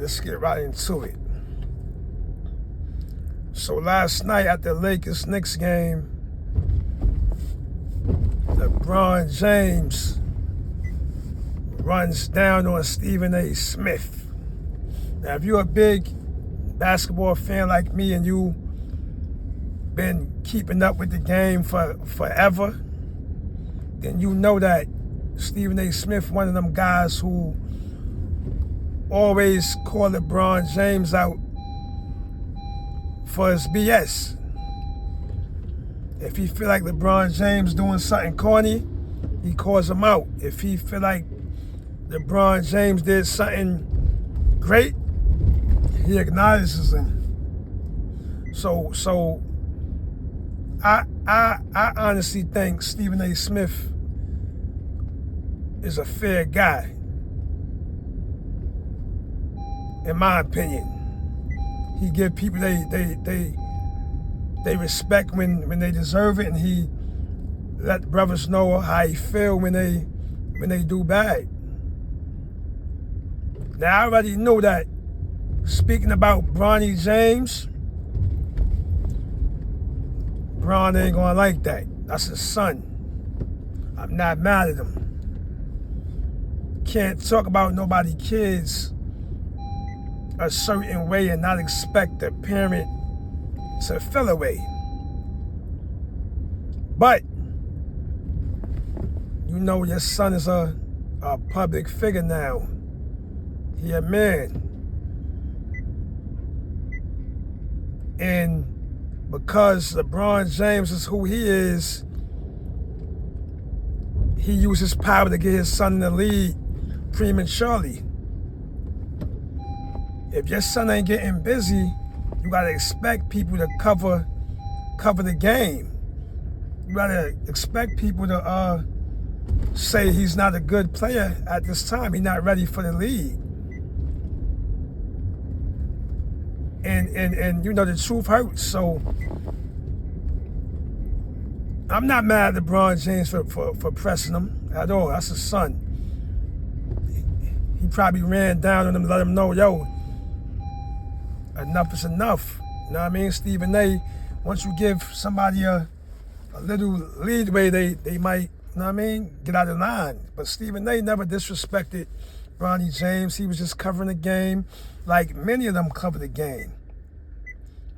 Let's get right into it. So last night at the Lakers-Knicks game, Lebron James runs down on Stephen A. Smith. Now, if you're a big basketball fan like me and you been keeping up with the game for forever, then you know that Stephen A. Smith, one of them guys who always call LeBron James out for his BS. If he feel like LeBron James doing something corny, he calls him out. If he feel like LeBron James did something great, he acknowledges him. So I honestly think Stephen A. Smith is a fair guy, in my opinion. He give people they respect when they deserve it, and he let brothers know how he feel when they do bad. Now I already know that, speaking about Bronny James, Bron ain't gonna like that. That's his son. I'm not mad at him. Can't talk about nobody kids a certain way and not expect the parent to feel away. But you know your son is a public figure now. He a man. And because LeBron James is who he is, he uses power to get his son in the league prematurely. If your son ain't getting busy, you gotta expect people to cover the game. You gotta expect people to say he's not a good player at this time. He's not ready for the league. And you know the truth hurts. So I'm not mad at LeBron James for pressing him at all. That's his son. He probably ran down on him to let him know, yo, enough is enough. You know what I mean? Stephen A., once you give somebody a little leadway, they might, you know what I mean, get out of line. But Stephen A. never disrespected Bronny James. He was just covering the game like many of them cover the game.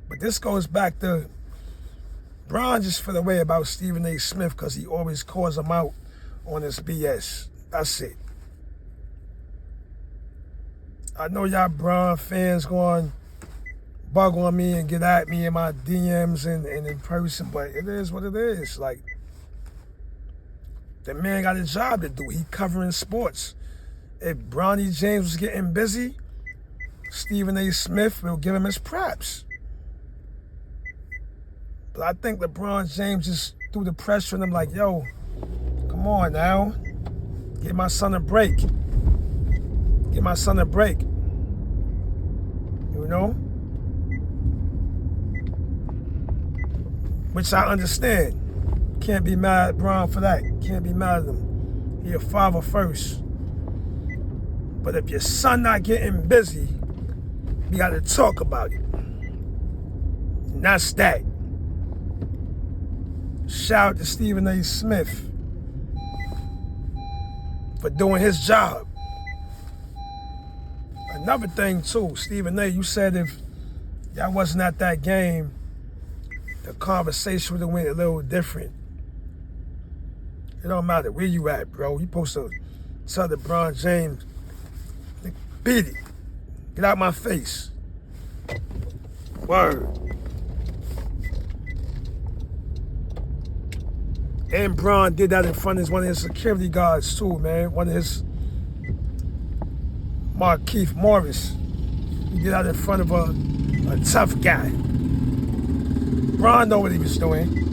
But this goes back to Bron just feel away about Stephen A. Smith because he always calls him out on his BS. That's it. I know y'all Bron fans going bug on me and get at me in my DMs and in person, but it is what it is. Like, the man got a job to do. He covering sports. If Bronny James was getting busy, Stephen A. Smith will give him his props. But I think LeBron James just threw the pressure on him like, yo, come on now. Give my son a break. Give my son a break. You know? Which I understand. Can't be mad at Bron for that. Can't be mad at him. He a father first. But if your son not getting busy, we got to talk about it. And that's that. Shout out to Stephen A. Smith for doing his job. Another thing too, Stephen A., you said if y'all wasn't at that game, the conversation would have went a little different. It don't matter where you at, bro. You supposed to tell LeBron James, beat it. Get out my face. Word. And Bron did that in front of one of his security guards too, man. One of his Markeith Morris. He did that in front of a tough guy. Bron know what he was doing.